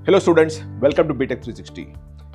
Hello students, welcome to B.Tech 360.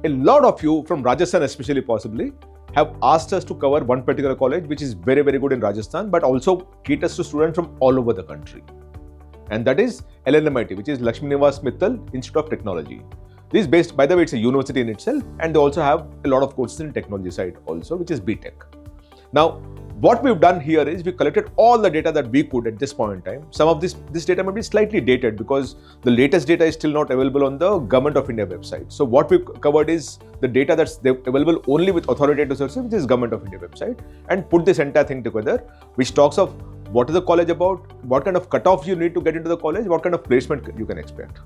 A lot of you from Rajasthan especially possibly have asked us to cover one particular college which is very good in Rajasthan but also caters to students from all over the country. And that is LNMIIT, which is Lakshmi Nivas Mittal Institute of Technology. This is based, by the way, it's a university in itself, and they also have a lot of courses in technology side also, which is B.Tech. Now, what we've done here is we collected all the data that we could at this point in time. Some of this data might be slightly dated because the latest data is still not available on the Government of India website. So what we've covered is the data that's available only with authoritative sources, which is Government of India website, and put this entire thing together, which talks of what is the college about, what kind of cutoff you need to get into the college, what kind of placement you can expect.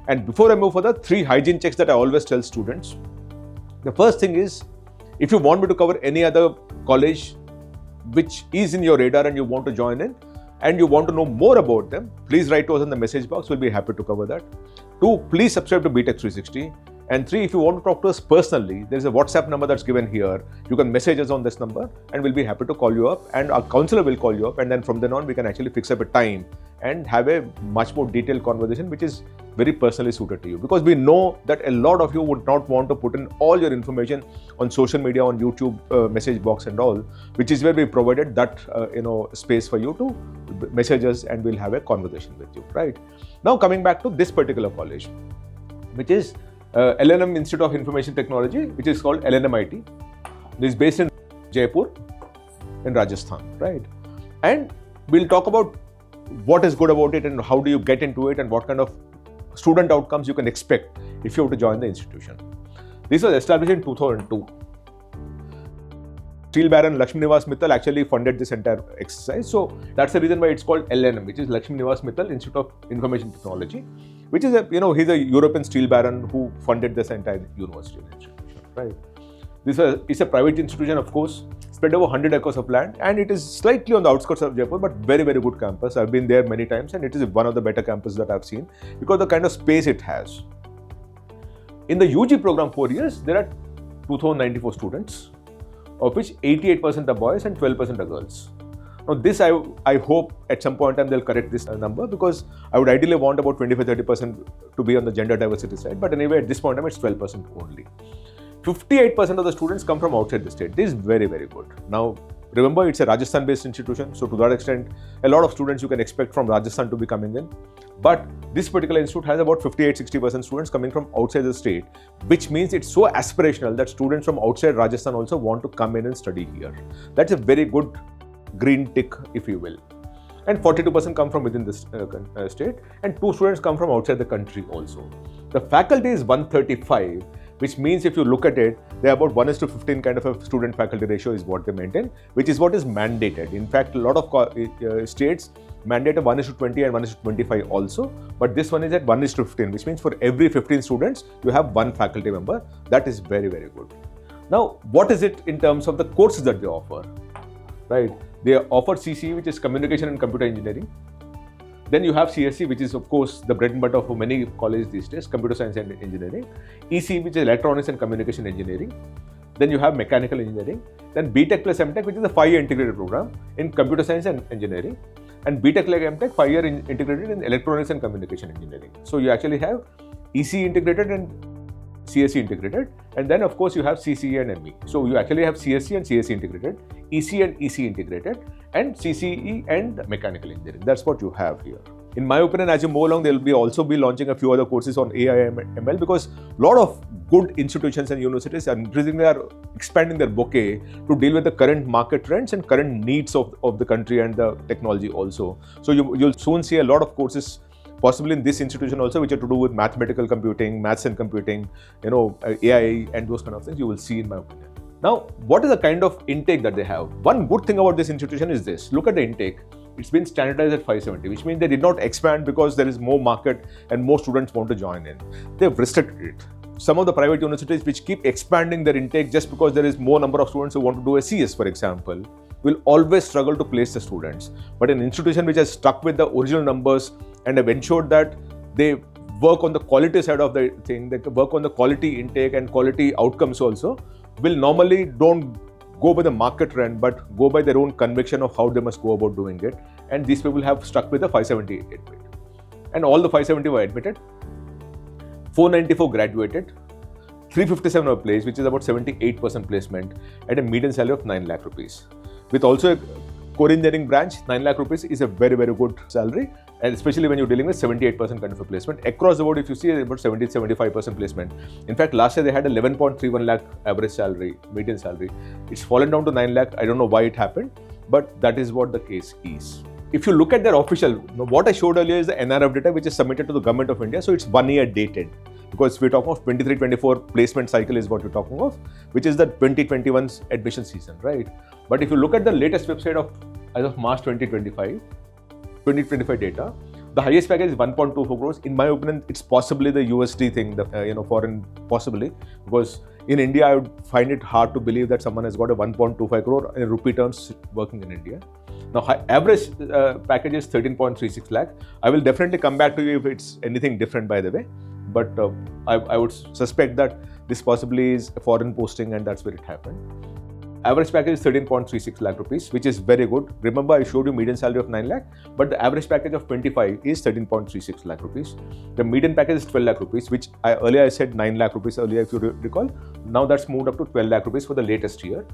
And before I move further, 3 hygiene checks that I always tell students. The first thing is, if you want me to cover any other college which is in your radar and you want to join in and you want to know more about them, please write to us in the message box. We'll be happy to cover that. 2, please subscribe to B.Tech 360. And 3, if you want to talk to us personally, there's a WhatsApp number that's given here. You can message us on this number and we'll be happy to call you up, and our counselor will call you up, and then from then on we can actually fix up a time and have a much more detailed conversation which is very personally suited to you, because we know that a lot of you would not want to put in all your information on social media, on YouTube message box and all, which is where we provided that space for you to message us and we'll have a conversation with you, right? Now coming back to this particular college, which is LNM Institute of Information Technology, which is called LNMIIT. This is based in Jaipur in Rajasthan, right? And we'll talk about what is good about it and how do you get into it and what kind of student outcomes you can expect if you have to join the institution. This was established in 2002. Steel Baron Lakshmi Nivas Mittal actually funded this entire exercise. So that's the reason why it's called LNM, which is Lakshmi Nivas Mittal Institute of Information Technology, which is he's a European steel baron who funded this entire university institution, right? It's a private institution, of course, spread over 100 acres of land, and it is slightly on the outskirts of Jaipur, but very good campus. I've been there many times, and it is one of the better campuses that I've seen because the kind of space it has. In the UG program 4 years, there are 2,094 students, of which 88% are boys and 12% are girls. Now this I hope at some point in time they'll correct this number, because I would ideally want about 25-30% to be on the gender diversity side, but anyway at this point in time it's 12% only. 58% of the students come from outside the state. This is very good. Now remember, it's a Rajasthan based institution, so to that extent a lot of students you can expect from Rajasthan to be coming in, but this particular institute has about 58-60% students coming from outside the state, which means it's so aspirational that students from outside Rajasthan also want to come in and study here. That's a very good green tick, if you will. And 42% come from within this state, and 2 students come from outside the country also. The faculty is 135, which means if you look at it, they're about 1:15 kind of a student-faculty ratio is what they maintain, which is what is mandated. In fact, a lot of states mandate a 1:20 and 1:25 also, but this one is at 1:15, which means for every 15 students, you have 1 faculty member. That is very good. Now, what is it in terms of the courses that they offer, right? They offer CCE, which is Communication and Computer Engineering. Then you have CSE, which is of course the bread and butter for many colleges these days, Computer Science and Engineering. ECE, which is Electronics and Communication Engineering. Then you have Mechanical Engineering. Then B.Tech plus M.Tech, which is a 5-year integrated program in Computer Science and Engineering. And B.Tech like M.Tech, 5-year integrated in Electronics and Communication Engineering. So you actually have ECE integrated and CSE integrated, and then of course you have CCE and ME. So you actually have CSE and CSE integrated, ECE and ECE integrated, and CCE and Mechanical Engineering. That's what you have here. In my opinion, as you move along, they'll also be launching a few other courses on AI and ML, because a lot of good institutions and universities are increasingly expanding their bouquet to deal with the current market trends and current needs of the country and the technology also. So you'll soon see a lot of courses possibly in this institution also, which are to do with mathematical computing, maths and computing, AI and those kind of things you will see, in my opinion. Now, what is the kind of intake that they have? One good thing about this institution is this. Look at the intake. It's been standardized at 570, which means they did not expand because there is more market and more students want to join in. They've restricted it. Some of the private universities which keep expanding their intake just because there is more number of students who want to do a CS, for example, will always struggle to place the students. But an institution which has stuck with the original numbers and have ensured that they work on the quality side of the thing, they work on the quality intake and quality outcomes also, will normally don't go by the market trend, but go by their own conviction of how they must go about doing it. And these people have stuck with the 570 admit. And all the 570 were admitted. 494 graduated, 357 were placed, which is about 78% placement at a median salary of 9 lakh rupees. With also a core engineering branch, 9 lakh rupees is a very, very good salary, and especially when you're dealing with 78% kind of a placement. Across the board, if you see about 70-75% placement. In fact, last year they had 11.31 lakh average salary, median salary. It's fallen down to 9 lakh. I don't know why it happened, but that is what the case is. If you look at their official, what I showed earlier is the NIRF data which is submitted to the Government of India. So it's 1 year dated, because we're talking of 23-24 placement cycle is what we're talking of, which is the 2021's admission season, right? But if you look at the latest website of as of March 2025 data, the highest package is 1.24 crores. In my opinion, it's possibly the USD thing, the foreign possibly, because in India I would find it hard to believe that someone has got a 1.25 crore in rupee terms working in India. Now, average package is 13.36 lakh. I will definitely come back to you if it's anything different, by the way. But I would suspect that this possibly is a foreign posting and that's where it happened. Average package is 13.36 lakh rupees, which is very good. Remember, I showed you median salary of 9 lakh, but the average package of 25 is 13.36 lakh rupees. The median package is 12 lakh rupees, which earlier I said 9 lakh rupees earlier, if you recall. Now that's moved up to 12 lakh rupees for the latest year.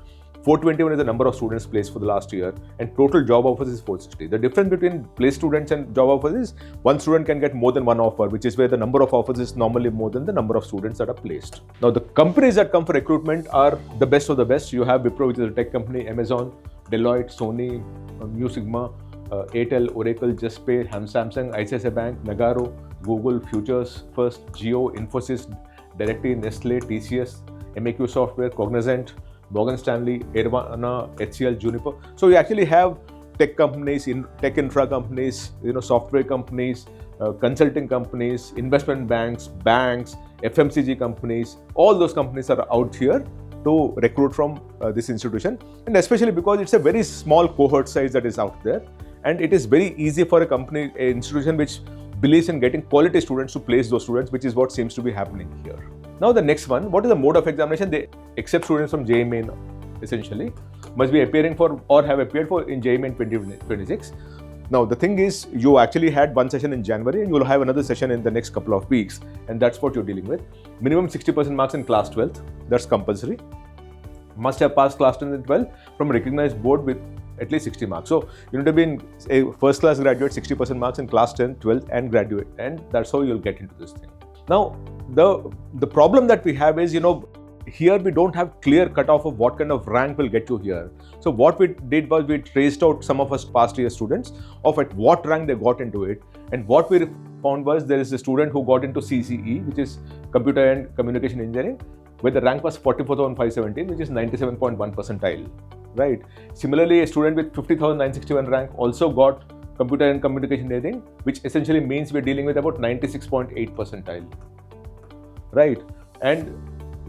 421 is the number of students placed for the last year, and total job offers is 460. The difference between placed students and job offers is one student can get more than one offer, which is where the number of offers is normally more than the number of students that are placed. Now, the companies that come for recruitment are the best of the best. You have Wipro, which is a tech company, Amazon, Deloitte, Sony, Mu Sigma, Airtel, Oracle, Justpay, Samsung, ICICI Bank, Nagaro, Google, Futures, First, Jio, Infosys, Directly, Nestle, TCS, MAQ Software, Cognizant, Morgan Stanley, Airvana, HCL, Juniper. So we actually have tech companies, tech infra companies, software companies, consulting companies, investment banks, FMCG companies. All those companies are out here to recruit from this institution, and especially because it's a very small cohort size that is out there, and it is very easy for an institution which believes in getting quality students to place those students, which is what seems to be happening here. Now the next one, what is the mode of examination? They accept students from JEE Main, essentially, must be appearing for or have appeared for in JEE Main 2026. Now the thing is, you actually had one session in January and you will have another session in the next couple of weeks, and that's what you're dealing with. Minimum 60% marks in class 12th, that's compulsory. Must have passed class 10 and 12 from a recognized board with at least 60 marks. So you need to be a first class graduate, 60% marks in class 10, 12th and graduate, and that's how you'll get into this thing. Now, the problem that we have is, here we don't have clear cutoff of what kind of rank will get you here. So what we did was we traced out some of us past year students of at what rank they got into it, and what we found was there is a student who got into CCE, which is Computer and Communication Engineering, where the rank was 44,517, which is 97.1 percentile, right? Similarly, a student with 50,961 rank also got Computer and Communication Engineering, which essentially means we're dealing with about 96.8 percentile, right? And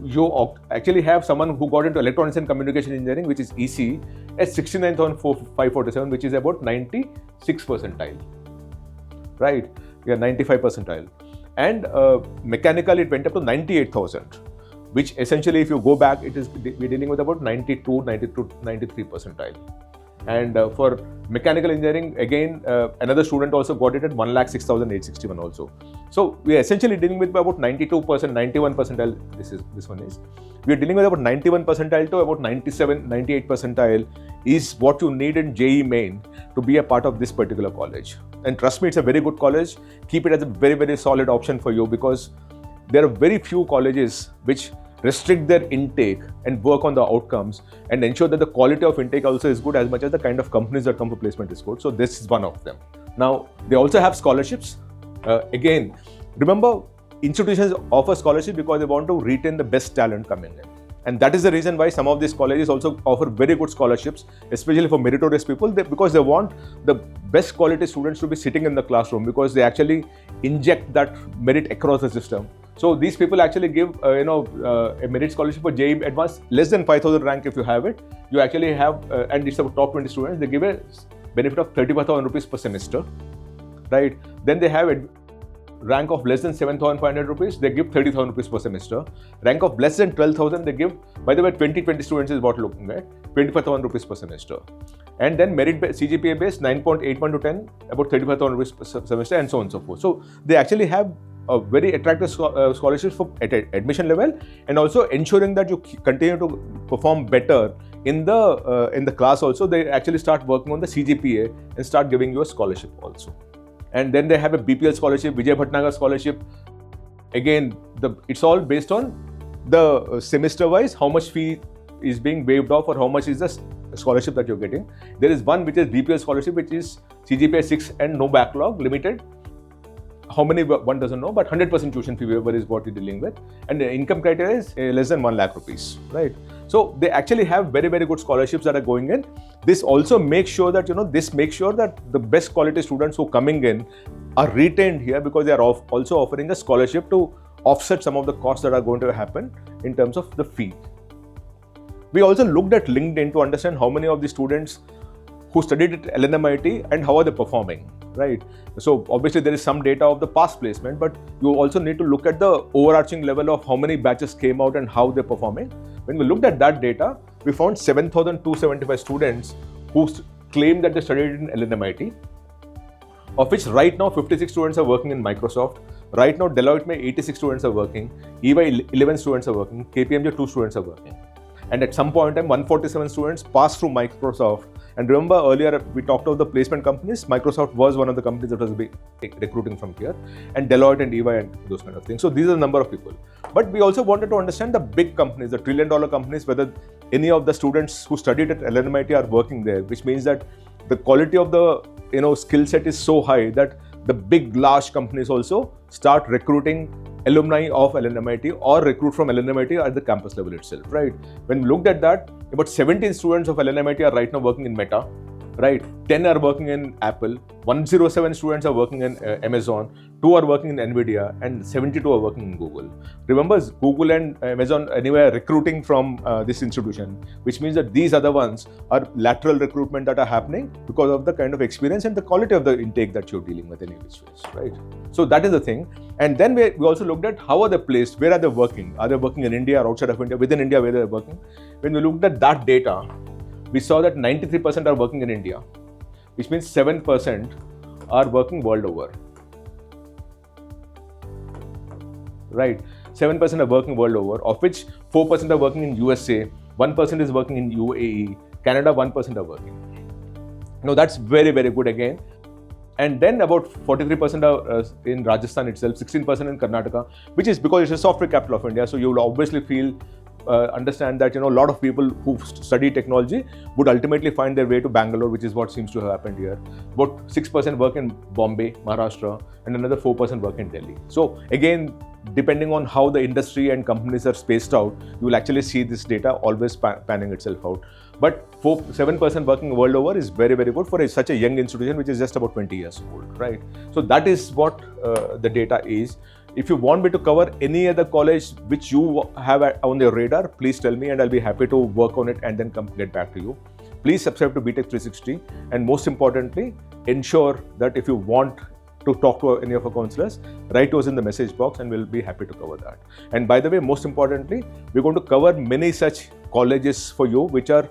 you actually have someone who got into Electronics and Communication Engineering, which is EC, at 69,547, which is about 96 percentile, right? Yeah, 95 percentile. And mechanical, it went up to 98,000, which essentially, if you go back, we're dealing with about 92, 93 percentile. And for mechanical engineering, again, another student also got it at 106,861 also. So we are essentially dealing with about 92%, 91 percentile. This one is. We are dealing with about 91 percentile to about 97, 98 percentile is what you need in JEE Main to be a part of this particular college. And trust me, it's a very good college. Keep it as a very, very solid option for you, because there are very few colleges which restrict their intake and work on the outcomes and ensure that the quality of intake also is good as much as the kind of companies that come for placement is good. So this is one of them. Now, they also have scholarships. Again, remember, institutions offer scholarships because they want to retain the best talent coming in. And that is the reason why some of these colleges also offer very good scholarships, especially for meritorious people, because they want the best quality students to be sitting in the classroom, because they actually inject that merit across the system. So these people actually give a merit scholarship for JEE Advanced, less than 5,000 rank if you have it. You actually have, and it's about top 20 students, they give a benefit of 35,000 rupees per semester, right? Then they have a rank of less than 7,500 rupees, they give 30,000 rupees per semester. Rank of less than 12,000, they give, by the way, 20 students is what looking at, 25,000 rupees per semester. And then merit CGPA based 9.81 to 10, about 35,000 rupees per semester, and so on and so forth. So they actually have a very attractive scholarships for admission level, and also ensuring that you continue to perform better in the class also. They actually start working on the CGPA and start giving you a scholarship also. And then they have a BPL scholarship, Vijay Bhatnagar scholarship. Again, it's all based on the semester wise, how much fee is being waived off or how much is the scholarship that you're getting. There is one which is BPL scholarship, which is CGPA 6 and no backlog, limited. How many one doesn't know, but 100% tuition fee waiver is what you're dealing with. And the income criteria is less than 1 lakh rupees, right? So they actually have very, very good scholarships that are going in. This also makes sure that, the best quality students who are coming in are retained here, because they are also offering a scholarship to offset some of the costs that are going to happen in terms of the fee. We also looked at LinkedIn to understand how many of the students who studied at LNMIIT and how are they performing, right? So obviously there is some data of the past placement, but you also need to look at the overarching level of how many batches came out and how they're performing. When we looked at that data, we found 7,275 students who claimed that they studied in LNMIIT, of which right now 56 students are working in Microsoft. Right now Deloitte, 86 students are working, EY 11 students are working, KPMG 2 students are working. And at some point in time, 147 students passed through Microsoft. And remember earlier we talked about the placement companies. Microsoft was one of the companies that was recruiting from here, and Deloitte and EY and those kind of things. So these are the number of people. But we also wanted to understand the big companies, the trillion-dollar companies, whether any of the students who studied at LNMIIT are working there, which means that the quality of the skill set is so high that the big, large companies also start recruiting alumni of LNMIIT or recruit from LNMIIT at the campus level itself, right? When we looked at that, about 17 students of LNMIIT are right now working in Meta, right? 10 are working in Apple, 107 students are working in Amazon, 2 are working in Nvidia, and 72 are working in Google. Remember, Google and Amazon anyway are recruiting from this institution, which means that these other ones are lateral recruitment that are happening because of the kind of experience and the quality of the intake that you're dealing with in which ways, right? So that is the thing. And then we also looked at how are they placed, where are they working? Are they working in India or outside of India? Within India, where they're working? When we looked at that data, we saw that 93% are working in India, which means 7% are working world over. Right? 7% are working world over, of which 4% are working in USA, 1% is working in UAE, Canada 1% are working. Now that's very, very good again. And then about 43% are in Rajasthan itself, 16% in Karnataka, which is because it's a software capital of India. So you will obviously understand that a lot of people who study technology would ultimately find their way to Bangalore, which is what seems to have happened here. About 6% work in Bombay, Maharashtra, and another 4% work in Delhi. So again, depending on how the industry and companies are spaced out, you will actually see this data always panning itself out. But 7% working world over is very, very good for such a young institution, which is just about 20 years old, right? So that is what the data is. If you want me to cover any other college which you have on your radar, please tell me and I'll be happy to work on it and then get back to you. Please subscribe to B.Tech 360, and most importantly, ensure that if you want to talk to any of our counselors, write to us in the message box and we'll be happy to cover that. And by the way, most importantly, we're going to cover many such colleges for you, which are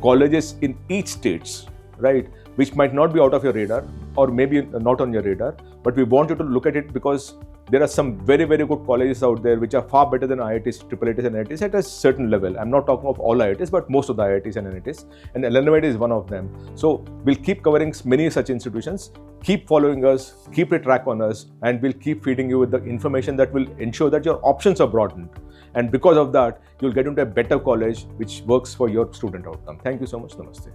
colleges in each states, right? Which might not be out of your radar or maybe not on your radar, but we want you to look at it because there are some very, very good colleges out there which are far better than IITs, IIITs and NITs at a certain level. I'm not talking of all IITs, but most of the IITs and NITs, and LNMIIT is one of them. So we'll keep covering many such institutions. Keep following us, keep a track on us, and we'll keep feeding you with the information that will ensure that your options are broadened. And because of that, you'll get into a better college which works for your student outcome. Thank you so much. Namaste.